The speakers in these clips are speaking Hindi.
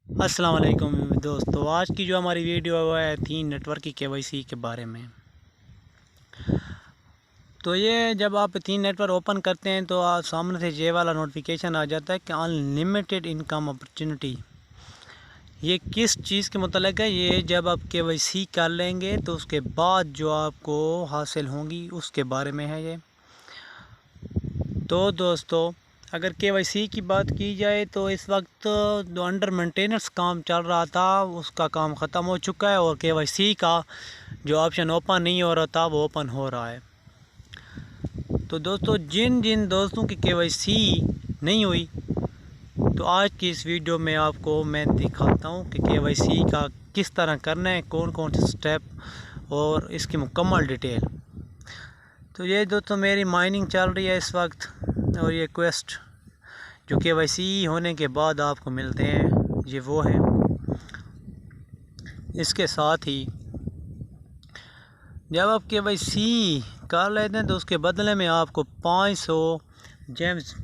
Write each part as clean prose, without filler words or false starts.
अस्सलाम वालेकुम दोस्तों, आज की जो हमारी वीडियो है थी नेटवर्क की केवाईसी के बारे में। तो ये जब आप थीन नेटवर्क ओपन करते हैं तो आप सामने से ये वाला नोटिफिकेशन आ जाता है कि अनलिमिटेड इनकम अपॉर्चुनिटी। ये किस चीज़ के मतलब है? ये जब आप केवाईसी कर लेंगे तो उसके बाद जो आपको हासिल होंगी उसके बारे में है ये। तो दोस्तों, अगर केवाईसी की बात की जाए तो इस वक्त जो अंडर मेंटेनेंस काम चल रहा था उसका काम ख़त्म हो चुका है और केवाईसी का जो ऑप्शन ओपन नहीं हो रहा था वो ओपन हो रहा है। तो दोस्तों, जिन जिन दोस्तों की केवाईसी नहीं हुई तो आज की इस वीडियो में आपको मैं दिखाता हूँ कि केवाईसी का किस तरह करना है, कौन कौन से स्टेप और इसकी मुकम्मल डिटेल। तो ये दोस्तों मेरी माइनिंग चल रही है इस वक्त और ये क्वेस्ट जो केवाईसी होने के बाद आपको मिलते हैं ये वो हैं। इसके साथ ही जब आप केवाईसी कर लेते हैं तो उसके बदले में आपको 500 जेम्स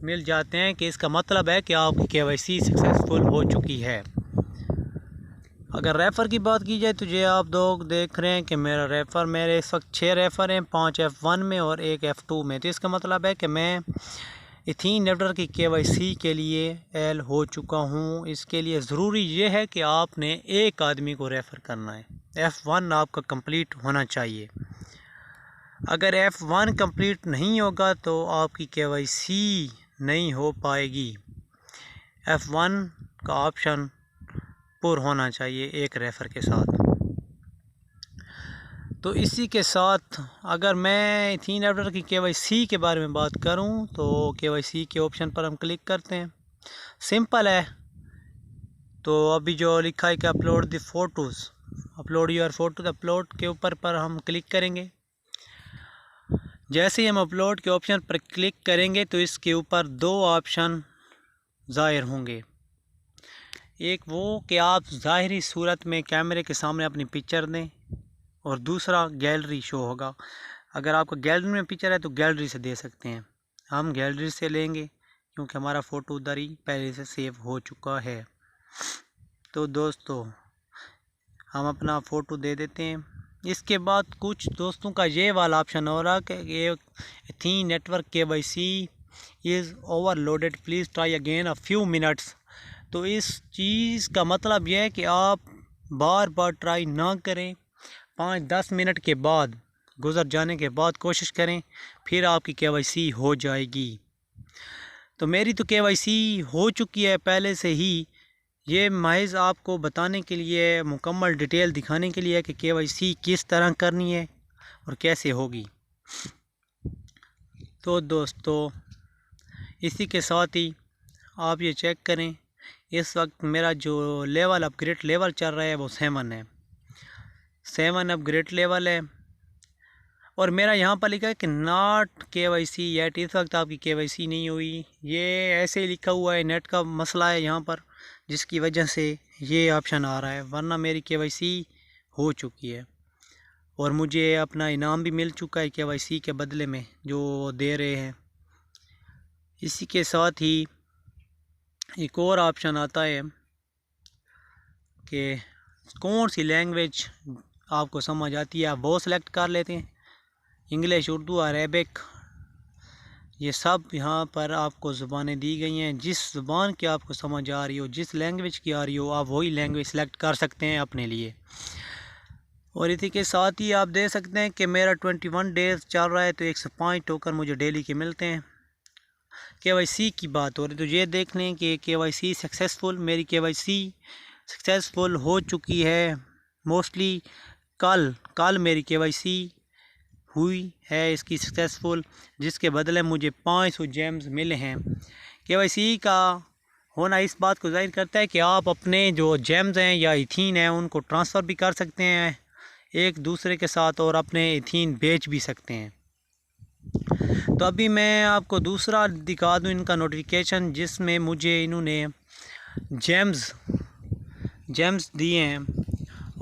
मिल जाते हैं कि इसका मतलब है कि आपकी केवाईसी सक्सेसफुल हो चुकी है। अगर रेफ़र की बात की जाए तो ये आप लोग देख रहे हैं कि मेरे इस वक्त 6 रेफ़र हैं, 5 F1 में और 1 F2 में। तो इसका मतलब है कि मैं इथीन नेटवर्क की केवाईसी के लिए एल हो चुका हूँ। इसके लिए ज़रूरी ये है कि आपने एक आदमी को रेफ़र करना है। F1 आपका कंप्लीट होना चाहिए। अगर F1 कंप्लीट नहीं होगा तो आपकी केवाईसी नहीं हो पाएगी। F1 का ऑप्शन पुर होना चाहिए एक रेफ़र के साथ। तो इसी के साथ अगर मैं इथीन नेटवर्क की केवाईसी के बारे में बात करूं तो केवाईसी के ऑप्शन पर हम क्लिक करते हैं। सिंपल है। तो अभी जो लिखा है कि upload the photos, upload your photo, upload के ऊपर पर हम क्लिक करेंगे। जैसे ही हम अपलोड के ऑप्शन पर क्लिक करेंगे तो इसके ऊपर 2 ऑप्शन ज़ाहिर होंगे। एक वो कि आप ज़ाहिरी सूरत में कैमरे के सामने अपनी पिक्चर दें और दूसरा गैलरी शो होगा। अगर आपका गैलरी में पिक्चर है तो गैलरी से दे सकते हैं। हम गैलरी से लेंगे क्योंकि हमारा फ़ोटो उधर ही पहले से सेव हो चुका है। तो दोस्तों, हम अपना फ़ोटो दे देते हैं। इसके बाद कुछ दोस्तों का ये वाला ऑप्शन हो रहा कि ये the network KYC is overloaded, please try again a few minutes. तो इस चीज़ का मतलब यह है कि आप बार बार ट्राई ना करें, 5-10 मिनट के बाद गुज़र जाने के बाद कोशिश करें, फिर आपकी केवाईसी हो जाएगी। तो मेरी तो केवाईसी हो चुकी है पहले से ही। ये महज आपको बताने के लिए, मुकम्मल डिटेल दिखाने के लिए कि केवाईसी किस तरह करनी है और कैसे होगी। तो दोस्तों, इसी के साथ ही आप ये चेक करें, इस वक्त मेरा जो लेवल अपग्रेड लेवल चल रहा है वो 7 है। 7 अपग्रेड लेवल है और मेरा यहाँ पर लिखा है कि नॉट केवाईसी येट। इस वक्त आपकी केवाईसी नहीं हुई। ये ऐसे ही लिखा हुआ है, नेट का मसला है यहाँ पर, जिसकी वजह से ये ऑप्शन आ रहा है, वरना मेरी केवाईसी हो चुकी है और मुझे अपना इनाम भी मिल चुका है केवाईसी के बदले में जो दे रहे हैं। इसी के साथ ही एक और ऑप्शन आता है कि कौन सी लैंग्वेज आपको समझ आती है, आप वो सेलेक्ट कर लेते हैं। इंग्लिश, उर्दू, अरेबिक, ये सब यहाँ पर आपको ज़ुबानें दी गई हैं। जिस ज़ुबान की आपको समझ आ रही हो, जिस लैंग्वेज की आ रही हो, आप वही लैंग्वेज सेलेक्ट कर सकते हैं अपने लिए। और इसी के साथ ही आप देख सकते हैं कि मेरा 21 डेज़ चल रहा है तो 105 टोकन मुझे डेली के मिलते हैं। केवाईसी की बात हो रही तो ये देख लें कि केवाईसी सक्सेसफुल, मेरी केवाईसी सक्सेसफुल हो चुकी है। मोस्टली कल मेरी केवाईसी हुई है इसकी सक्सेसफुल, जिसके बदले मुझे 500 जेम्स मिले हैं। केवाईसी का होना इस बात को जाहिर करता है कि आप अपने जो जेम्स हैं या इथीन हैं उनको ट्रांसफ़र भी कर सकते हैं एक दूसरे के साथ और अपने इथीन बेच भी सकते हैं। तो अभी मैं आपको दूसरा दिखा दूं इनका नोटिफिकेशन, जिसमें मुझे इन्होंने जेम्स दिए हैं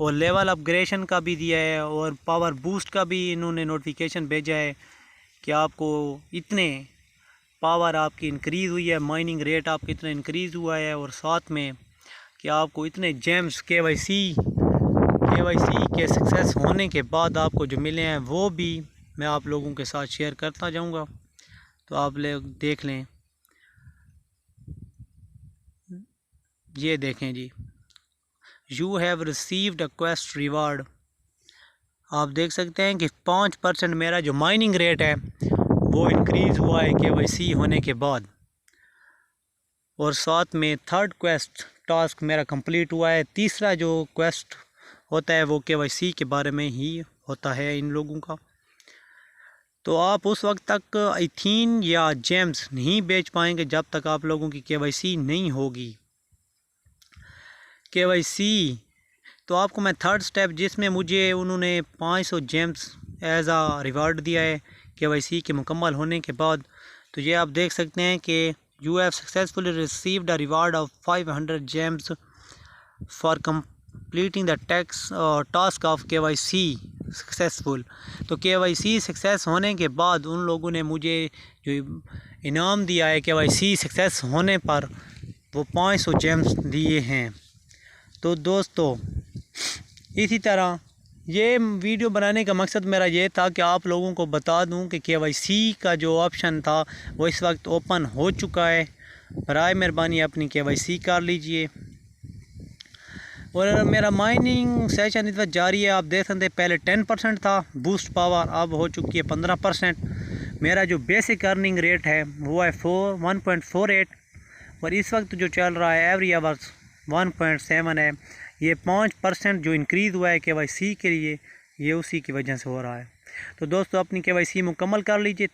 और लेवल अपग्रेडेशन का भी दिया है और पावर बूस्ट का भी इन्होंने नोटिफिकेशन भेजा है कि आपको इतने पावर आपकी इंक्रीज़ हुई है, माइनिंग रेट आपका इतना इंक्रीज़ हुआ है और साथ में कि आपको इतने जेम्स KYC के सक्सेस होने के बाद आपको जो मिले हैं वो भी मैं आप लोगों के साथ शेयर करता जाऊंगा, तो आप लोग देख लें। ये देखें जी, you have received a quest reward. आप देख सकते हैं कि 5% मेरा जो माइनिंग रेट है वो इंक्रीज़ हुआ है KYC होने के बाद, और साथ में 3rd क्वेस्ट टास्क मेरा कंप्लीट हुआ है। तीसरा जो क्वेस्ट होता है वो KYC के बारे में ही होता है इन लोगों का। तो आप उस वक्त तक इथीन या जेम्स नहीं बेच पाएंगे जब तक आप लोगों की KYC नहीं होगी। KYC तो आपको मैं 3rd स्टेप, जिसमें मुझे उन्होंने 500 जेम्स एज आ रिवार्ड दिया है KYC के मुकम्मल होने के बाद। तो ये आप देख सकते हैं कि you have successfully received a reward of 500 James for completing the task of KYC successful. तो KYC सक्सेस होने के बाद उन लोगों ने मुझे जो इनाम दिया है KYC सक्सेस होने पर, वो 500 जेम्स दिए हैं। तो दोस्तों, इसी तरह ये वीडियो बनाने का मकसद मेरा ये था कि आप लोगों को बता दूं कि KYC का जो ऑप्शन था वो इस वक्त ओपन हो चुका है। बराए मेहरबानी अपनी KYC कर लीजिए। और मेरा माइनिंग सेशन इस वक्त जारी है। आप देख सकते हैं पहले 10% था बूस्ट पावर, अब हो चुकी है 15%। मेरा जो बेसिक अर्निंग रेट है वो है 1.48, और इस वक्त जो चल रहा है एवरी आवर्स 1.7 है। ये 5% जो इंक्रीज़ हुआ है KYC के लिए, ये उसी की वजह से हो रहा है। तो दोस्तों, अपनी KYC मुकम्मल कर लीजिए।